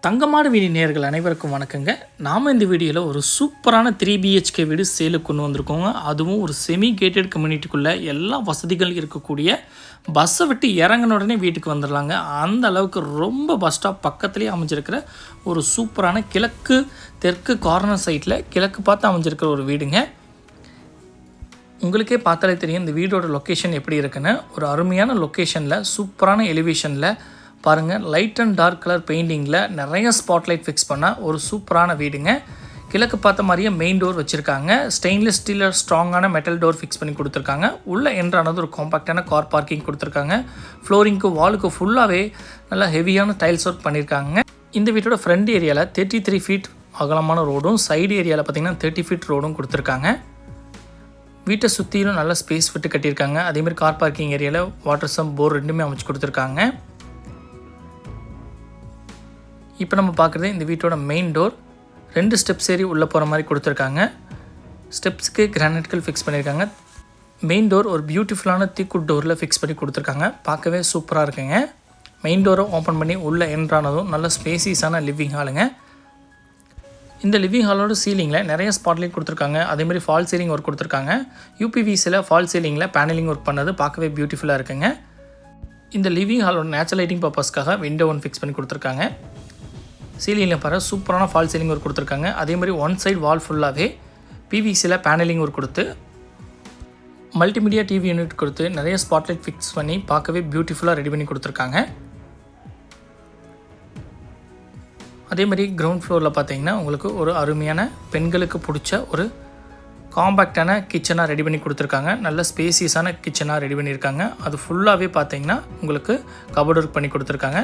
தங்கமான வீடு நேயர்கள் அனைவருக்கும் வணக்கங்க. நாம் இந்த வீடியோவில் ஒரு சூப்பரான 3BHK வீடு சேலுக்கு கொண்டு வந்திருக்கோங்க. அதுவும் ஒரு செமி கேட்டட் கம்யூனிட்டிக்குள்ளே எல்லா வசதிகள் இருக்கக்கூடிய பஸ்ஸை விட்டு இறங்கின உடனே வீட்டுக்கு வந்துடலாங்க. அந்த அளவுக்கு ரொம்ப பஸ் ஸ்டாப் பக்கத்துலேயே அமைஞ்சிருக்கிற ஒரு சூப்பரான கிழக்கு தெற்கு கார்னர் சைட்டில் கிழக்கு பார்த்து அமைஞ்சிருக்கிற ஒரு வீடுங்க. உங்களுக்கே பார்த்தாலே தெரியும் இந்த வீடோட லொக்கேஷன் எப்படி இருக்குன்னு. ஒரு அருமையான லொக்கேஷனில் சூப்பரான எலிவேஷனில் பாருங்கள், லைட் அண்ட் டார்க் கலர் பெயிண்டிங்கில் நிறைய ஸ்பாட்லைட் ஃபிக்ஸ் பண்ண ஒரு சூப்பரான வீடுங்க. கிழக்கு பார்த்த மாதிரியே மெயின் டோர் வச்சுருக்காங்க. ஸ்டெயின்லெஸ் ஸ்டீலில் ஸ்ட்ராங்கான மெட்டல் டோர் ஃபிக்ஸ் பண்ணி கொடுத்துருக்காங்க. உள்ளே என்ட்ரானது ஒரு காம்பாக்டான கார் பார்க்கிங் கொடுத்துருக்காங்க. ஃப்ளோரிங்க்கு வாலுக்கு ஃபுல்லாகவே நல்லா ஹெவியான டைல்ஸ் ஒர்க் பண்ணியிருக்காங்க. இந்த வீட்டோட ஃப்ரண்ட் ஏரியாவில் 33 ஃபீட் அகலமான ரோடும் சைடு ஏரியாவில் பார்த்திங்கன்னா 30 ஃபீட் ரோடும் கொடுத்துருக்காங்க. வீட்டை சுற்றிலும் நல்லா ஸ்பேஸ் விட்டு கட்டியிருக்காங்க. அதேமாதிரி கார் பார்க்கிங் ஏரியாவில் வாட்டர் சம் போர் ரெண்டுமே அமைச்சு கொடுத்துருக்காங்க. இப்போ நம்ம பார்க்குறது இந்த வீட்டோட மெயின் டோர். 2 ஸ்டெப்ஸ் ஏறி உள்ளே போகிற மாதிரி கொடுத்துருக்காங்க. ஸ்டெப்ஸுக்கு கிரானைட்கள் ஃபிக்ஸ் பண்ணியிருக்காங்க. மெயின் டோர் ஒரு பியூட்டிஃபுல்லான தீக்குட் டோரில் ஃபிக்ஸ் பண்ணி கொடுத்துருக்காங்க. பார்க்கவே சூப்பராக இருக்குங்க. மெயின் டோரை ஓப்பன் பண்ணி உள்ளே என்ட்ரானதும் நல்ல ஸ்பேசியஸான லிவிங் ஹாலுங்க. இந்த லிவிங் ஹாலோட சீலிங்கில் நிறைய ஸ்பாட்லைட் கொடுத்துருக்காங்க. அதேமாதிரி ஃபால் சீலிங் ஒர்க் கொடுத்துருக்காங்க. யூபிவிசியில் ஃபால் சீலிங்கில் பேனலிங் ஒர்க் பண்ணது பார்க்கவே பியூட்டிஃபுல்லாக இருக்குங்க. இந்த லிவிங் ஹாலோட நேச்சுரல் லைட்டிங் பர்பஸ்க்காக விண்டோ ஒன்று ஃபிக்ஸ் பண்ணி கொடுத்துருக்காங்க. சீலிங்கில் பாருங்கள் சூப்பரான ஃபால் சீலிங் ஒர்க் கொடுத்துருக்காங்க. அதேமாதிரி ஒன் சைடு வால் ஃபுல்லாகவே பிவிசியில் பேனலிங் ஒர்க் கொடுத்து மல்டிமீடியா டிவி யூனிட் கொடுத்து நிறைய ஸ்பாட்லைட் ஃபிக்ஸ் பண்ணி பார்க்கவே பியூட்டிஃபுல்லாக ரெடி பண்ணி கொடுத்துருக்காங்க. அதேமாதிரி கிரவுண்ட் ஃப்ளோரில் பார்த்தீங்கன்னா உங்களுக்கு ஒரு அருமையான பெண்களுக்கு பிடிச்ச ஒரு காம்பேக்டான கிச்சனாக ரெடி பண்ணி கொடுத்துருக்காங்க. நல்ல ஸ்பேசியஸான கிச்சனாக ரெடி பண்ணியிருக்காங்க. அது ஃபுல்லாகவே பார்த்தீங்கன்னா உங்களுக்கு கபோர்ட் ஒர்க் பண்ணி கொடுத்துருக்காங்க.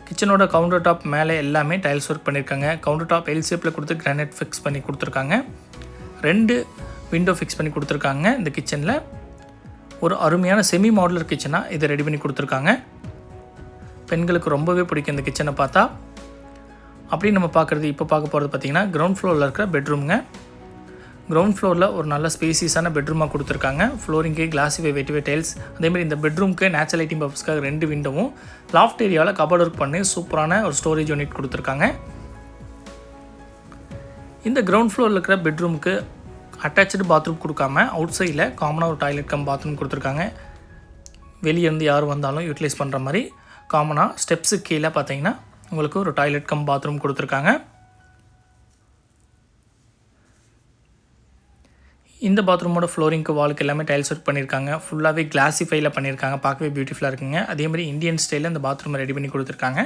கிச்சனோட கவுண்டர் டாப் மேலே எல்லாமே டைல்ஸ் ஒர்க் பண்ணியிருக்காங்க. கவுண்டர் டாப் எல் ஷேப்பில் கொடுத்து கிரானைட் ஃபிக்ஸ் பண்ணி கொடுத்துருக்காங்க. 2 விண்டோ ஃபிக்ஸ் பண்ணி கொடுத்துருக்காங்க. இந்த கிச்சனில் ஒரு அருமையான செமி மாடுலர் கிச்சனாக இதை ரெடி பண்ணி கொடுத்துருக்காங்க. பெண்களுக்கு ரொம்பவே பிடிக்கும் இந்த கிச்சனை பார்த்தா. அப்படி நம்ம பார்க்குறது இப்போ பார்க்க போகிறது பார்த்திங்கன்னா கிரவுண்ட் ஃப்ளோரில் இருக்கிற பெட்ரூம்ங்க. கிரவுண்ட் ஃப்ளோரில் ஒரு நல்ல ஸ்பேசியஸான பெட்ரூமாக கொடுத்துருக்காங்க. ஃப்ளோரிங்கே கிளாஸிஃபை வெட்டிவே டைல்ஸ். அதேமாதிரி இந்த பெட்ரூம்க்கு நேச்சுரல் லைட்டிங் பர்பஸ்க்காக 2 விண்டோவும் லாஃப்ட் ஏரியாவில் கபோர்ட் ஒர்க் பண்ணி சூப்பரான ஒரு ஸ்டோரேஜ் யூனிட் கொடுத்துருக்காங்க. இந்த கிரவுண்ட் ஃப்ளோரில் இருக்கிற பெட்ரூமுக்கு அட்டாச்சு பாத்ரூம் கொடுக்காம அவுட் சைடில் காமனாக ஒரு டாய்லெட் கம் பாத்ரூம் கொடுத்துருக்காங்க. வெளியேருந்து யார் வந்தாலும் யூட்டிலைஸ் பண்ணுற மாதிரி காமனாக ஸ்டெப்ஸுக்கு கீழே பார்த்தீங்கன்னா உங்களுக்கு ஒரு டாய்லெட் கம் பாத்ரூம் கொடுத்துருக்காங்க. இந்த பாத்ரூமோட ஃப்ளோரிங்க்கு வாலுக்கு எல்லாமே டைல்ஸ் ஒர்க் பண்ணியிருக்காங்க. ஃபுல்லாகவே கிளாஸிஃபைல பண்ணியிருக்காங்க. பார்க்கவே பியூட்டிஃபுல்லாக இருக்குங்க. அதேமாதிரி இந்தியன் ஸ்டைலில் இந்த பாத்ரூமை ரெடி பண்ணி கொடுத்துருக்காங்க.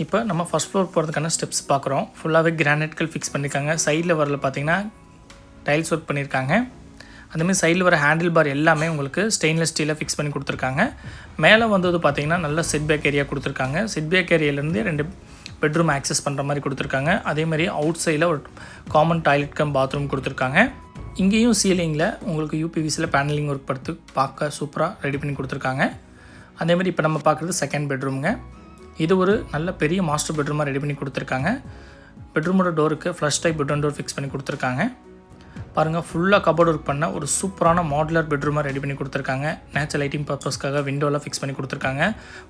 இப்போ நம்ம ஃபஸ்ட் ஃப்ளோர் போகிறதுக்கான ஸ்டெப்ஸ் பார்க்குறோம். ஃபுல்லாகவே கிரானைட்கள் ஃபிக்ஸ் பண்ணியிருக்காங்க. சைடில் வரல பார்த்தீங்கன்னா டைல்ஸ் ஒர்க் பண்ணியிருக்காங்க. அதேமாதிரி சைடில் வர ஹேண்டில் பார் எல்லாமே உங்களுக்கு ஸ்டெயின்லெஸ் ஸ்டீலில் ஃபிக்ஸ் பண்ணி கொடுத்துருக்காங்க. மேலே வந்தது பார்த்திங்கன்னா நல்ல செட் பேக் ஏரியா கொடுத்துருக்காங்க. செட் பேக் ஏரியாலேருந்து 2 பெட்ரூம் ஆக்சஸ் பண்ணுற மாதிரி கொடுத்துருக்காங்க. அதேமாதிரி அவுட் சைடில் ஒரு காமன் டாய்லெட் கம் பாத்ரூம் கொடுத்துருக்காங்க. இங்கேயும் சீலிங்கில் உங்களுக்கு யூபிவிசியில் பேனலிங் ஒர்க் படுத்து பார்க்க சூப்பராக ரெடி பண்ணி கொடுத்துருக்காங்க. அதேமாதிரி இப்போ நம்ம பார்க்குறது செகண்ட் பெட்ரூமுங்க. இது ஒரு நல்ல பெரிய மாஸ்டர் பெட்ரூமாக ரெடி பண்ணி கொடுத்துருக்காங்க. பெட்ரூமோட டோருக்கு flush type bedroom door fix பண்ணி கொடுத்துருக்காங்க. பாருங்கள், ஃபுல்லாக கபோர்ட் ஒர்க் பண்ண ஒரு சூப்பரான மாடுலர் பெட்ரூமாக ரெடி பண்ணி கொடுத்துருக்காங்க. நேச்சுரல் லைட்டிங் பர்பஸ்க்காக விண்டோலாம் ஃபிக்ஸ் பண்ணி கொடுத்துருக்காங்க.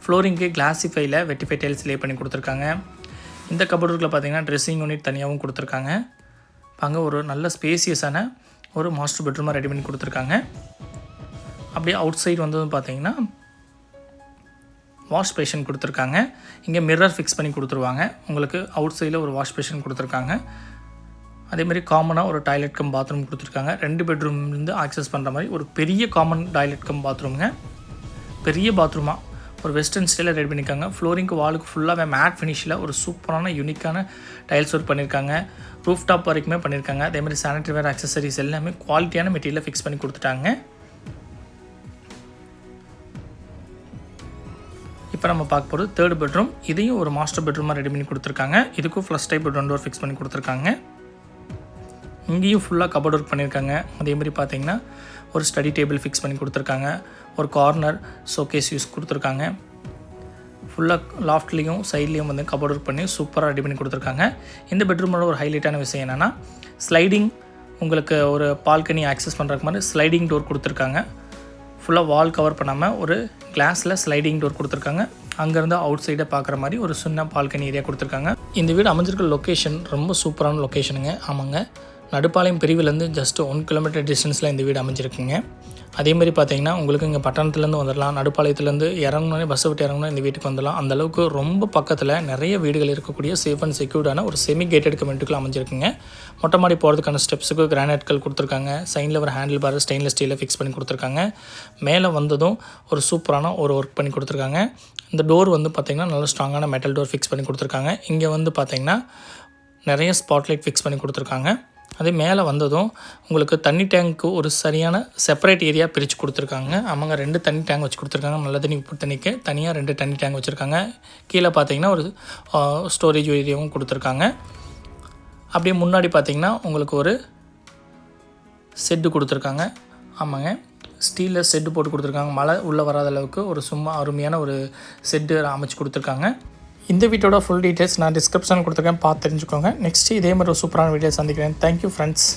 ஃப்ளோரிங்க்கு கிளாஸிஃபைல வெட்டிஃபை டைல்ஸ் லே பண்ணி கொடுத்துருக்காங்க. இந்த கபோர்ட் ஒர்க்கில் பார்த்தீங்கன்னா ட்ரெஸ்ஸிங் யூனிட் தனியாகவும் கொடுத்துருக்காங்க. அங்கே ஒரு நல்ல ஸ்பேசியஸான ஒரு மாஸ்டர் பெட்ரூமாக ரெடி பண்ணி கொடுத்துருக்காங்க. அப்படியே அவுட் சைடு வந்ததும் பார்த்தீங்கன்னா வாஷ் பேஷன் கொடுத்துருக்காங்க. இங்கே மிரர் ஃபிக்ஸ் பண்ணி கொடுத்துருவாங்க. உங்களுக்கு அவுட் சைடில் ஒரு வாஷ் பேஷன் கொடுத்துருக்காங்க. அதேமாதிரி காமனாக ஒரு டாய்லெட் கம் பாத்ரூம் கொடுத்துருக்காங்க. 2 பெட்ரூம்லேருந்து ஆக்சஸ் பண்ணுற மாதிரி ஒரு பெரிய காமன் டாய்லெட் கம் பாத்ரூமுங்க. பெரிய பாத்ரூமாக ஒரு வெஸ்டர்ன் ஸ்டைலில் ரெடி பண்ணியிருக்காங்க. ஃப்ளோரிங்க்கு வாலுக்கு ஃபுல்லாகவே மேட் ஃபினிஷில் ஒரு சூப்பரான யூனிக்கான டைல்ஸ் ஒர்க் பண்ணியிருக்காங்க. ரூஃப் டாப் வரைக்குமே பண்ணியிருக்காங்க. அதேமாதிரி சானிட்டரி வேர் ஆக்சசரிஸ் எல்லாமே குவாலிட்டியான மெட்டீரியலை ஃபிக்ஸ் பண்ணி கொடுத்துட்டாங்க. இப்போ நம்ம பார்க்க போகிறது தேர்ட் பெட்ரூம். இதையும் ஒரு மாஸ்டர் பெட்ரூமாக ரெடி பண்ணி கொடுத்துருக்காங்க. இதுக்கும் flush type bedroom door fix பண்ணி கொடுத்துருக்காங்க. இங்கேயும் ஃபுல்லாக கபோர்ட் ஒர்க் பண்ணியிருக்காங்க. அதேமாதிரி பார்த்தீங்கன்னா ஒரு ஸ்டடி டேபிள் ஃபிக்ஸ் பண்ணி கொடுத்துருக்காங்க. ஒரு கார்னர் ஷோகேஸ் யூஸ் கொடுத்துருக்காங்க. ஃபுல்லாக லாஃப்ட்லேயும் சைட்லேயும் வந்து கபோர்ட் ஒர்க் பண்ணி சூப்பராக ரெடி பண்ணி கொடுத்துருக்காங்க. இந்த பெட்ரூமோட ஒரு ஹைலைட்டான விஷயம் என்னென்னா ஸ்லைடிங், உங்களுக்கு ஒரு பால்கனி ஆக்சஸ் பண்ணுறதுக்கு மாதிரி ஸ்லைடிங் டோர் கொடுத்துருக்காங்க. ஃபுல்லாக வால் கவர் பண்ணாமல் ஒரு கிளாஸில் ஸ்லைடிங் டோர் கொடுத்துருக்காங்க. அங்கேருந்து அவுட் சைடை பார்க்குற மாதிரி ஒரு சின்ன பால்கனி ஏரியா கொடுத்துருக்காங்க. இந்த வீடு அமைஞ்சிருக்கிற லொக்கேஷன் ரொம்ப சூப்பரான லொக்கேஷனுங்க. ஆமாங்க, நடுப்பாளையம் பிரிவிலேருந்து ஜஸ்ட் 1 கிலோமீட்டர் டிஸ்டன்ஸில் இந்த வீடு அமைஞ்சிருக்குங்க. அதேமாதிரி பார்த்தீங்கன்னா உங்களுக்கு இங்கே பட்டணத்துலேருந்து வந்துடலாம், நடுப்பாளையத்துலேருந்து இறங்கினோடனே பஸ்ஸை விட்டு இறங்கினா இந்த வீட்டுக்கு வந்துடலாம். அந்தளவுக்கு ரொம்ப பக்கத்தில் நிறைய வீடுகள் இருக்கக்கூடிய சேஃப் அண்ட் செக்யூர்டான ஒரு செமி கேட்டட் கம்யூனிட்டிக்குள்ள அமைஞ்சிருக்குங்க. மொட்டை மாடி போகிறதுக்கான ஸ்டெப்ஸுக்கு கிரானைட்கள் கொடுத்துருக்காங்க. சைடில் ஒரு ஹேண்டில் பார் ஸ்டெயின்லெஸ் ஸ்டீலில் ஃபிக்ஸ் பண்ணி கொடுத்துருக்காங்க. மேலே வந்ததும் ஒரு சூப்பரான ஒரு ஒர்க் பண்ணி கொடுத்துருக்காங்க. இந்த டோர் வந்து பார்த்திங்கன்னா நல்ல ஸ்ட்ராங்கான மெட்டல் டோர் ஃபிக்ஸ் பண்ணி கொடுத்துருக்காங்க. இங்கே வந்து பார்த்திங்கன்னா நிறைய ஸ்பாட்லைட் ஃபிக்ஸ் பண்ணி கொடுத்துருக்காங்க. அதே மேலே வந்ததும் உங்களுக்கு தண்ணி டேங்க்கு ஒரு சரியான செப்பரேட் ஏரியா பிரித்து கொடுத்துருக்காங்க. அவங்க 2 தண்ணி டேங்க் வச்சு கொடுத்துருக்காங்க. நல்ல தண்ணி உப்பு தண்ணிக்கு தனியாக 2 தண்ணி டேங்க் வச்சுருக்காங்க. கீழே பார்த்தீங்கன்னா ஒரு ஸ்டோரேஜ் ஏரியாவும் கொடுத்துருக்காங்க. அப்படியே முன்னாடி பார்த்திங்கன்னா உங்களுக்கு ஒரு செட்டு கொடுத்துருக்காங்க. ஆமாங்க, ஸ்டீலில் செட்டு போட்டு கொடுத்துருக்காங்க. மழை உள்ளே வராத அளவுக்கு ஒரு சும்மா அருமையான ஒரு செட்டு அமைச்சு கொடுத்துருக்காங்க. இந்த வீட்டோட ஃபுல் டீட்டெயில்ஸ் நான் டிஸ்கிரிப்ஷன் கொடுத்துருக்கேன், பார்த்து தெரிஞ்சுக்கோங்க. நெக்ஸ்ட்டு இதே மாதிரி ஒரு சூப்பரான வீடியோ சந்திக்கிறேன். Thank you friends.